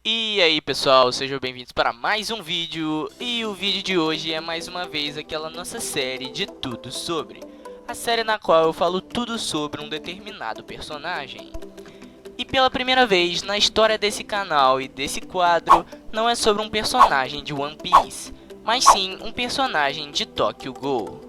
E aí pessoal, sejam bem-vindos para mais um vídeo. E o vídeo de hoje é mais uma vez aquela nossa série de tudo sobre. A série na qual eu falo tudo sobre um determinado personagem. E pela primeira vez na história desse canal e desse quadro, não é sobre um personagem de One Piece, mas sim um personagem de Tokyo Ghoul.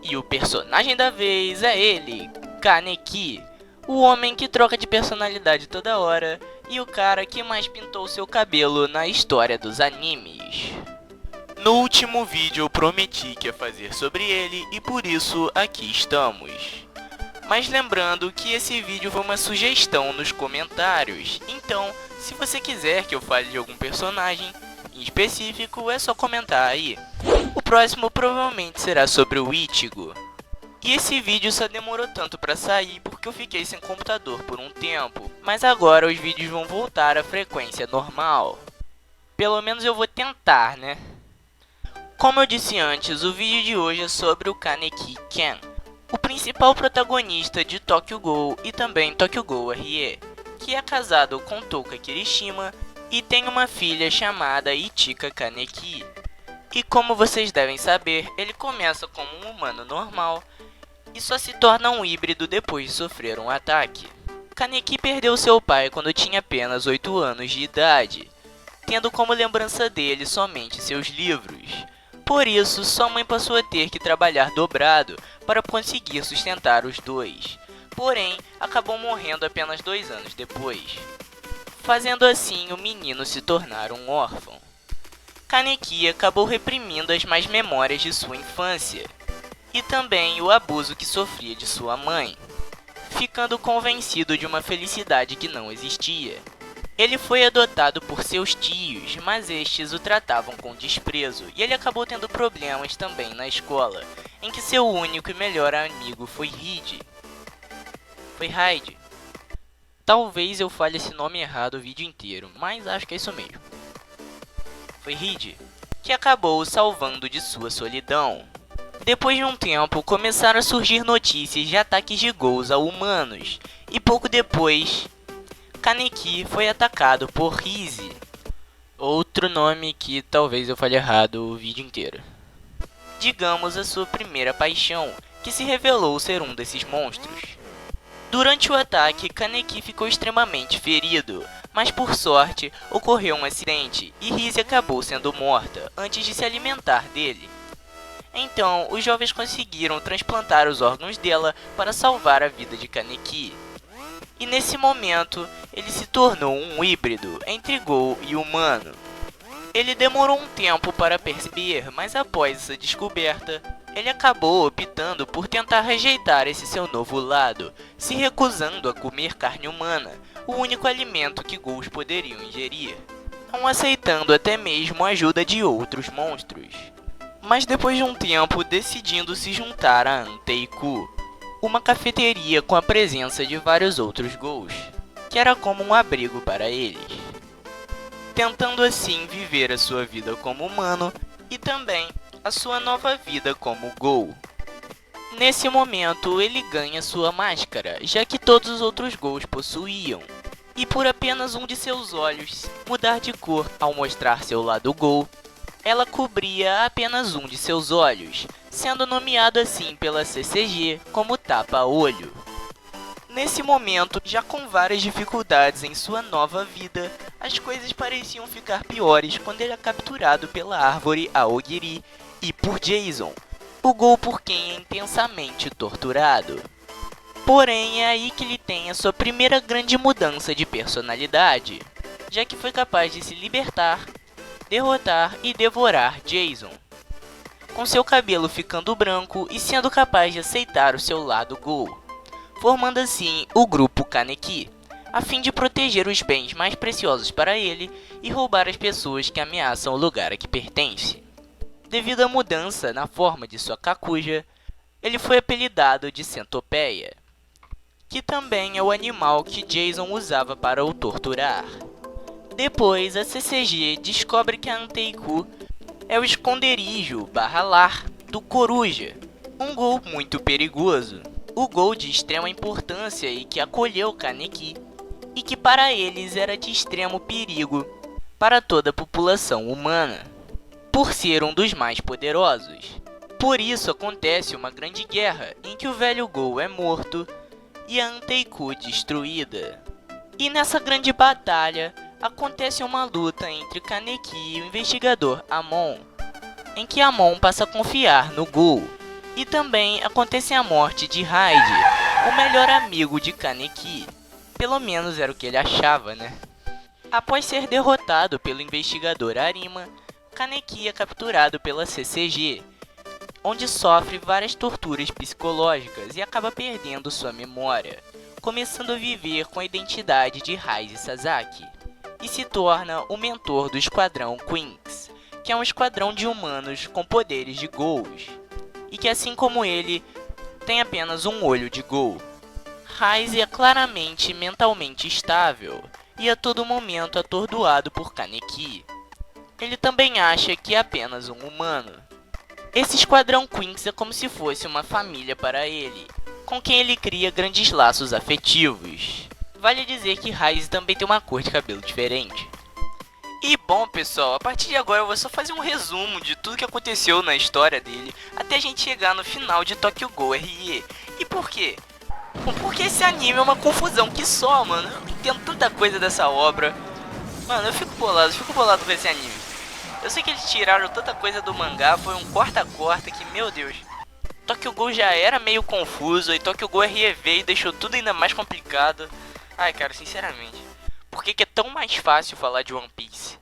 E o personagem da vez é ele, Kaneki, o homem que troca de personalidade toda hora e o cara que mais pintou seu cabelo na história dos animes. No último vídeo eu prometi que ia fazer sobre ele e por isso aqui estamos. Mas lembrando que esse vídeo foi uma sugestão nos comentários, então se você quiser que eu fale de algum personagem em específico é só comentar aí. O próximo provavelmente será sobre o Ichigo. E esse vídeo só demorou tanto pra sair porque eu fiquei sem computador por um tempo, mas agora os vídeos vão voltar à frequência normal. Pelo menos eu vou tentar, né? Como eu disse antes, o vídeo de hoje é sobre o Kaneki Ken, o principal protagonista de Tokyo Ghoul e também Tokyo Ghoul RE, que é casado com Touka Kirishima e tem uma filha chamada Ichika Kaneki. E como vocês devem saber, ele começa como um humano normal e só se torna um híbrido depois de sofrer um ataque. Kaneki perdeu seu pai quando tinha apenas 8 anos de idade, tendo como lembrança dele somente seus livros. Por isso, sua mãe passou a ter que trabalhar dobrado para conseguir sustentar os dois. Porém, acabou morrendo apenas 2 anos depois, fazendo assim o menino se tornar um órfão. Kaneki acabou reprimindo as más memórias de sua infância e também o abuso que sofria de sua mãe, ficando convencido de uma felicidade que não existia. Ele foi adotado por seus tios, mas estes o tratavam com desprezo e ele acabou tendo problemas também na escola, em que seu único e melhor amigo foi Hyde. Foi Hyde. Talvez eu fale esse nome errado o vídeo inteiro, mas acho que é isso mesmo. Foi Hyde, que acabou o salvando de sua solidão. Depois de um tempo, começaram a surgir notícias de ataques de ghouls a humanos, e pouco depois, Kaneki foi atacado por Rize, outro nome que talvez eu fale errado o vídeo inteiro. Digamos a sua primeira paixão, que se revelou ser um desses monstros. Durante o ataque, Kaneki ficou extremamente ferido, mas por sorte, ocorreu um acidente e Rize acabou sendo morta antes de se alimentar dele. Então, os jovens conseguiram transplantar os órgãos dela para salvar a vida de Kaneki. E nesse momento, ele se tornou um híbrido entre Ghoul e humano. Ele demorou um tempo para perceber, mas após essa descoberta, ele acabou optando por tentar rejeitar esse seu novo lado, se recusando a comer carne humana, o único alimento que Ghouls poderiam ingerir, não aceitando até mesmo a ajuda de outros monstros. Mas depois de um tempo, decidindo se juntar a Anteiku, uma cafeteria com a presença de vários outros Ghouls, que era como um abrigo para eles, tentando assim viver a sua vida como humano e também a sua nova vida como Ghoul. Nesse momento, ele ganha sua máscara, já que todos os outros Ghouls possuíam, e por apenas um de seus olhos mudar de cor ao mostrar seu lado Ghoul, ela cobria apenas um de seus olhos, sendo nomeado assim pela CCG como tapa-olho. Nesse momento, já com várias dificuldades em sua nova vida, as coisas pareciam ficar piores quando ele é capturado pela árvore Aogiri e por Jason, o Ghoul por quem é intensamente torturado. Porém, é aí que ele tem a sua primeira grande mudança de personalidade, já que foi capaz de se libertar, derrotar e devorar Jason, com seu cabelo ficando branco e sendo capaz de aceitar o seu lado Ghoul, formando assim o grupo Kaneki, a fim de proteger os bens mais preciosos para ele e roubar as pessoas que ameaçam o lugar a que pertence. Devido à mudança na forma de sua Kakuja, ele foi apelidado de Centopeia, que também é o animal que Jason usava para o torturar. Depois, a CCG descobre que a Anteiku é o esconderijo barra lar do Coruja, um Ghoul muito perigoso. O Ghoul de extrema importância e que acolheu Kaneki e que para eles era de extremo perigo para toda a população humana, por ser um dos mais poderosos. Por isso acontece uma grande guerra em que o velho Gol é morto e a Anteiku destruída. E nessa grande batalha acontece uma luta entre Kaneki e o investigador Amon, em que Amon passa a confiar no Gol. E também acontece a morte de Hyde, o melhor amigo de Kaneki. Pelo menos era o que ele achava, né? Após ser derrotado pelo investigador Arima, Kaneki é capturado pela CCG, onde sofre várias torturas psicológicas e acaba perdendo sua memória, começando a viver com a identidade de Raiz Sasaki, e se torna o mentor do Esquadrão Quinks, que é um esquadrão de humanos com poderes de Ghouls, e que assim como ele, tem apenas um olho de Ghoul. Raiz é claramente mentalmente estável, e a todo momento atordoado por Kaneki. Ele também acha que é apenas um humano. Esse Esquadrão Quinks é como se fosse uma família para ele, com quem ele cria grandes laços afetivos. Vale dizer que Raiz também tem uma cor de cabelo diferente. E bom pessoal, a partir de agora eu vou só fazer um resumo de tudo que aconteceu na história dele, até a gente chegar no final de Tokyo Ghoul RE. E por quê? Porque esse anime é uma confusão que só, mano. Eu não entendo tanta coisa dessa obra. Mano, eu fico bolado com esse anime. Eu sei que eles tiraram tanta coisa do mangá, foi um corta-corta que, meu Deus. Tokyo Ghoul já era meio confuso, e Tokyo Ghoul RE veio e deixou tudo ainda mais complicado. Ai, cara, sinceramente, por que é tão mais fácil falar de One Piece?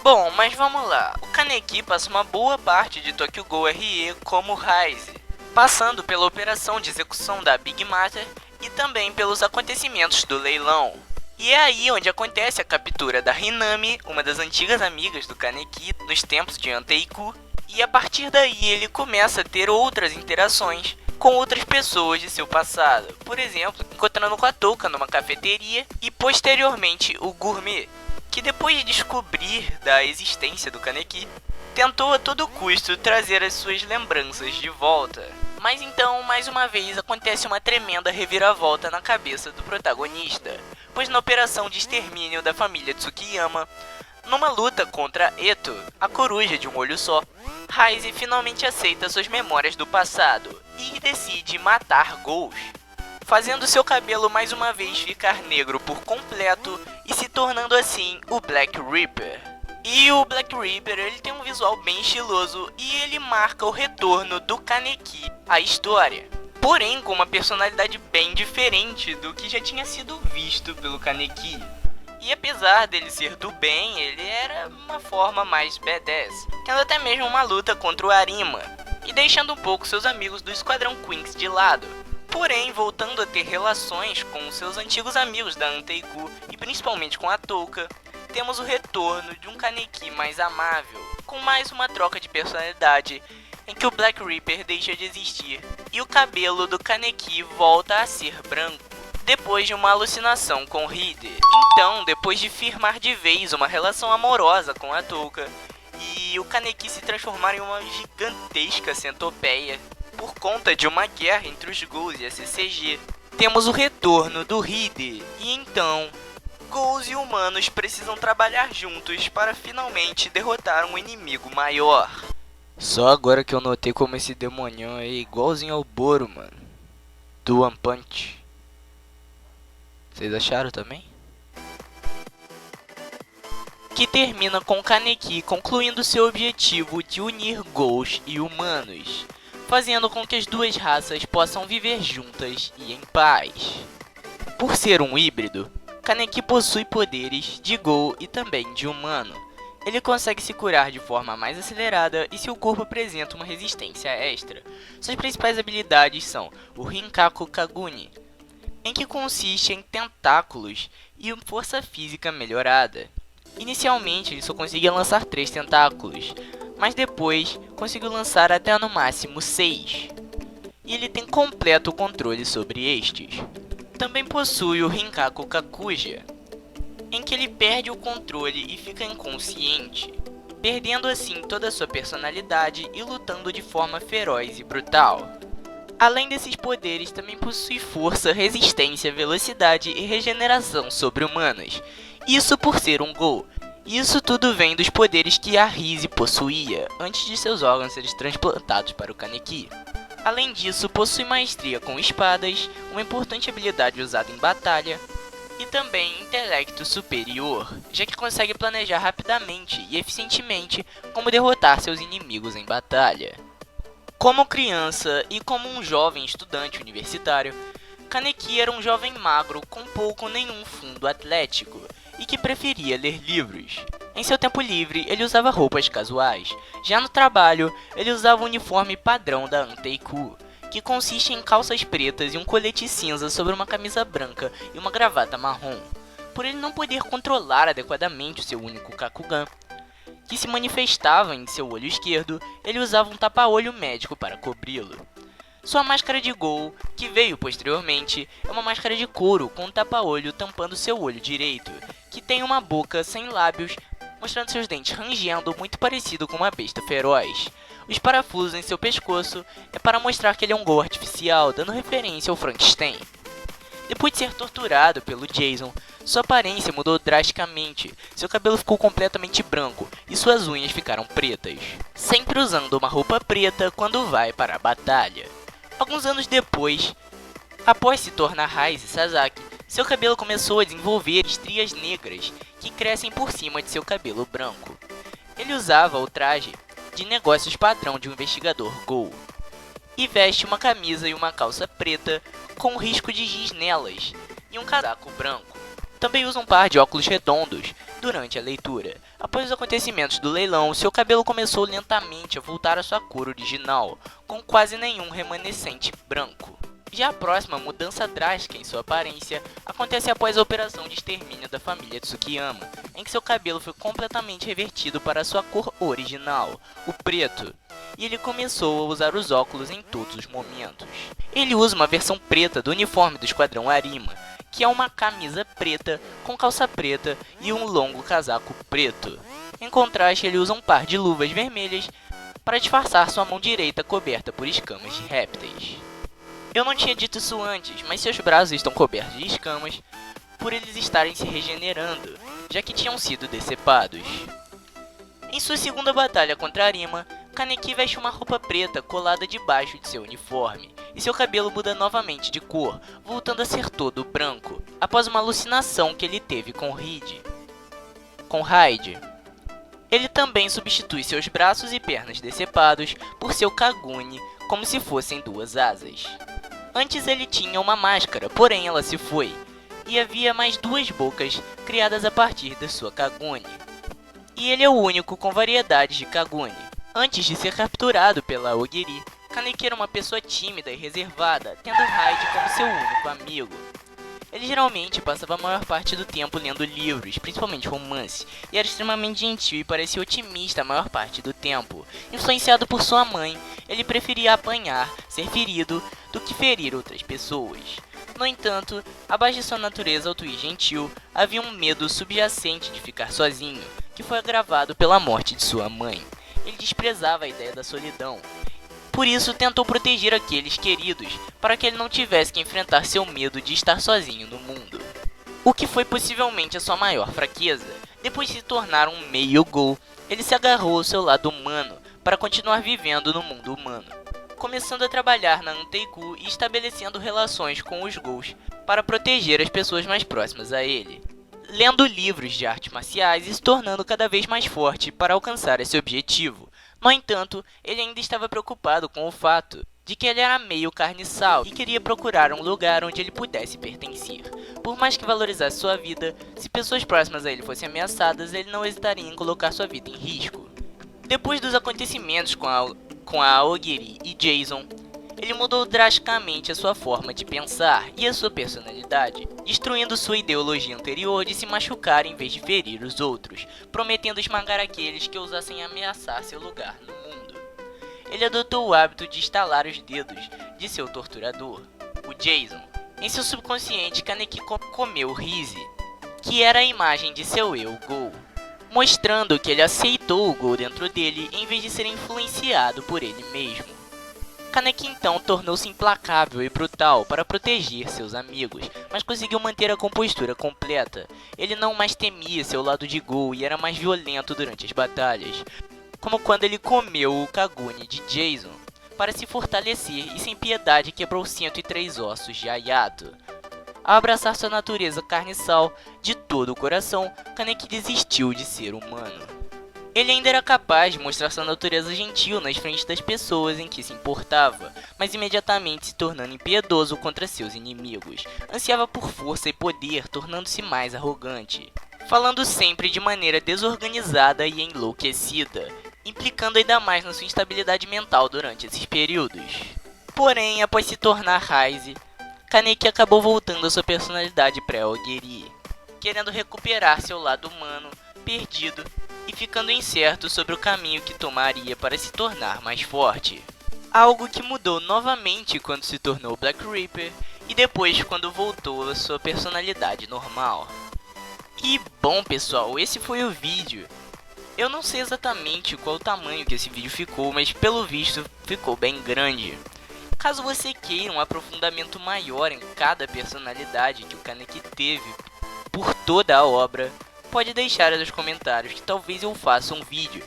Bom, mas vamos lá. O Kaneki passa uma boa parte de Tokyo Ghoul RE como Raiz, passando pela operação de execução da Big Matter e também pelos acontecimentos do leilão. E é aí onde acontece a captura da Hinami, uma das antigas amigas do Kaneki, nos tempos de Anteiku, e a partir daí ele começa a ter outras interações com outras pessoas de seu passado. Por exemplo, encontrando com a Touka numa cafeteria e posteriormente o Gourmet, que depois de descobrir da existência do Kaneki, tentou a todo custo trazer as suas lembranças de volta. Mas então, mais uma vez, acontece uma tremenda reviravolta na cabeça do protagonista, pois na operação de extermínio da família Tsukiyama, numa luta contra Eto, a coruja de um olho só, Raiz finalmente aceita suas memórias do passado e decide matar Ghouls, fazendo seu cabelo mais uma vez ficar negro por completo e se tornando assim o Black Reaper. E o Black Reaper, ele tem um visual bem estiloso e ele marca o retorno do Kaneki à história, porém com uma personalidade bem diferente do que já tinha sido visto pelo Kaneki. E apesar dele ser do bem, ele era uma forma mais badass, tendo até mesmo uma luta contra o Arima, e deixando um pouco seus amigos do Esquadrão Quinks de lado. Porém, voltando a ter relações com seus antigos amigos da Anteiku, e principalmente com a Touka, temos o retorno de um Kaneki mais amável, com mais uma troca de personalidade, em que o Black Reaper deixa de existir, e o cabelo do Kaneki volta a ser branco, depois de uma alucinação com Hide. Então, depois de firmar de vez uma relação amorosa com a Touka, e o Kaneki se transformar em uma gigantesca centopeia, por conta de uma guerra entre os Ghouls e a CCG, temos o retorno do Hide, e então Ghouls e humanos precisam trabalhar juntos para finalmente derrotar um inimigo maior. Só agora que eu notei como esse demonião é igualzinho ao Boro, mano, do One Punch. Vocês acharam também? Que termina com Kaneki concluindo seu objetivo de unir Ghouls e humanos, fazendo com que as duas raças possam viver juntas e em paz. Por ser um híbrido, Kaneki possui poderes de Ghoul e também de humano. Ele consegue se curar de forma mais acelerada e seu corpo apresenta uma resistência extra. Suas principais habilidades são o Rinkaku Kaguni, em que consiste em tentáculos e força física melhorada. Inicialmente ele só conseguia lançar 3 tentáculos, mas depois conseguiu lançar até no máximo 6. E ele tem completo controle sobre estes. Também possui o Rinkaku Kakuja, em que ele perde o controle e fica inconsciente, perdendo assim toda a sua personalidade e lutando de forma feroz e brutal. Além desses poderes, também possui força, resistência, velocidade e regeneração sobre-humanas. Isso por ser um Gol. Isso tudo vem dos poderes que a Rise possuía, antes de seus órgãos serem transplantados para o Kaneki. Além disso, possui maestria com espadas, uma importante habilidade usada em batalha, e também intelecto superior, já que consegue planejar rapidamente e eficientemente como derrotar seus inimigos em batalha. Como criança e como um jovem estudante universitário, Kaneki era um jovem magro com pouco ou nenhum fundo atlético e que preferia ler livros. Em seu tempo livre, ele usava roupas casuais. Já no trabalho, ele usava o uniforme padrão da Anteiku, que consiste em calças pretas e um colete cinza sobre uma camisa branca e uma gravata marrom. Por ele não poder controlar adequadamente o seu único Kakugan, que se manifestava em seu olho esquerdo, ele usava um tapa-olho médico para cobri-lo. Sua máscara de Gol, que veio posteriormente, é uma máscara de couro com um tapa-olho tampando seu olho direito, que tem uma boca sem lábios, mostrando seus dentes rangendo, muito parecido com uma besta feroz. Os parafusos em seu pescoço é para mostrar que ele é um Gol artificial, dando referência ao Frankenstein. Depois de ser torturado pelo Jason, sua aparência mudou drasticamente, seu cabelo ficou completamente branco e suas unhas ficaram pretas, sempre usando uma roupa preta quando vai para a batalha. Alguns anos depois, após se tornar Rise Sasaki, seu cabelo começou a desenvolver estrias negras que crescem por cima de seu cabelo branco. Ele usava o traje de negócios padrão de um investigador Gol e veste uma camisa e uma calça preta com risco de giz nelas e um casaco branco. Também usa um par de óculos redondos durante a leitura. Após os acontecimentos do leilão, seu cabelo começou lentamente a voltar à sua cor original, com quase nenhum remanescente branco. Já a próxima mudança drástica em sua aparência acontece após a operação de extermínio da família Tsukiyama, em que seu cabelo foi completamente revertido para sua cor original, o preto, e ele começou a usar os óculos em todos os momentos. Ele usa uma versão preta do uniforme do Esquadrão Arima, que é uma camisa preta com calça preta e um longo casaco preto. Em contraste, ele usa um par de luvas vermelhas para disfarçar sua mão direita coberta por escamas de répteis. Eu não tinha dito isso antes, mas seus braços estão cobertos de escamas por eles estarem se regenerando, já que tinham sido decepados. Em sua segunda batalha contra Arima, Kaneki veste uma roupa preta colada debaixo de seu uniforme, e seu cabelo muda novamente de cor, voltando a ser todo branco, após uma alucinação que ele teve com Hyde. Ele também substitui seus braços e pernas decepados por seu Kagune, como se fossem duas asas. Antes ele tinha uma máscara, porém ela se foi, e havia mais duas bocas criadas a partir da sua Kagune. E ele é o único com variedades de Kagune. Antes de ser capturado pela Ogiri, Kaneki era uma pessoa tímida e reservada, tendo Hyde como seu único amigo. Ele geralmente passava a maior parte do tempo lendo livros, principalmente romance, e era extremamente gentil e parecia otimista a maior parte do tempo. Influenciado por sua mãe, ele preferia apanhar, ser ferido, do que ferir outras pessoas. No entanto, abaixo de sua natureza alto e gentil, havia um medo subjacente de ficar sozinho, que foi agravado pela morte de sua mãe. Ele desprezava a ideia da solidão. Por isso, tentou proteger aqueles queridos, para que ele não tivesse que enfrentar seu medo de estar sozinho no mundo. O que foi possivelmente a sua maior fraqueza. Depois de se tornar um meio Gol, ele se agarrou ao seu lado humano, para continuar vivendo no mundo humano, começando a trabalhar na Anteiku e estabelecendo relações com os Gols, para proteger as pessoas mais próximas a ele. Lendo livros de artes marciais e se tornando cada vez mais forte para alcançar esse objetivo. No entanto, ele ainda estava preocupado com o fato de que ele era meio carniçal e queria procurar um lugar onde ele pudesse pertencer. Por mais que valorizasse sua vida, se pessoas próximas a ele fossem ameaçadas, ele não hesitaria em colocar sua vida em risco. Depois dos acontecimentos com a Ogiri e Jason, ele mudou drasticamente a sua forma de pensar e a sua personalidade, destruindo sua ideologia anterior de se machucar em vez de ferir os outros, prometendo esmagar aqueles que ousassem ameaçar seu lugar no mundo. Ele adotou o hábito de estalar os dedos de seu torturador, o Jason. Em seu subconsciente, Kaneki comeu Rise, que era a imagem de seu eu Gol, mostrando que ele aceitou o Gol dentro dele em vez de ser influenciado por ele mesmo. Kaneki então tornou-se implacável e brutal para proteger seus amigos, mas conseguiu manter a compostura completa. Ele não mais temia seu lado de Gol e era mais violento durante as batalhas, como quando ele comeu o Kagune de Jason para se fortalecer e sem piedade quebrou 103 ossos de Ayato. Ao abraçar sua natureza carniçal de todo o coração, Kaneki desistiu de ser humano. Ele ainda era capaz de mostrar sua natureza gentil nas frentes das pessoas em que se importava, mas imediatamente se tornando impiedoso contra seus inimigos. Ansiava por força e poder, tornando-se mais arrogante, falando sempre de maneira desorganizada e enlouquecida, implicando ainda mais na sua instabilidade mental durante esses períodos. Porém, após se tornar Raize, Kaneki acabou voltando à sua personalidade pré-Ogiri, querendo recuperar seu lado humano perdido e ficando incerto sobre o caminho que tomaria para se tornar mais forte. Algo que mudou novamente quando se tornou Black Reaper e depois quando voltou à sua personalidade normal. E bom pessoal, esse foi o vídeo. Eu não sei exatamente qual o tamanho que esse vídeo ficou, mas pelo visto ficou bem grande. Caso você queira um aprofundamento maior em cada personalidade que o Kaneki teve por toda a obra, pode deixar nos comentários que talvez eu faça um vídeo,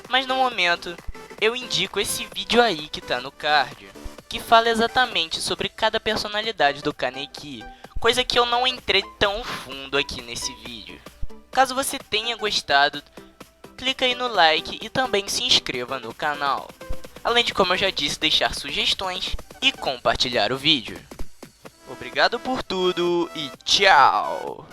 mas no momento eu indico esse vídeo aí que tá no card, que fala exatamente sobre cada personalidade do Kaneki, coisa que eu não entrei tão fundo aqui nesse vídeo. Caso você tenha gostado, clica aí no like e também se inscreva no canal, além de, como eu já disse, deixar sugestões e compartilhar o vídeo. Obrigado por tudo e tchau!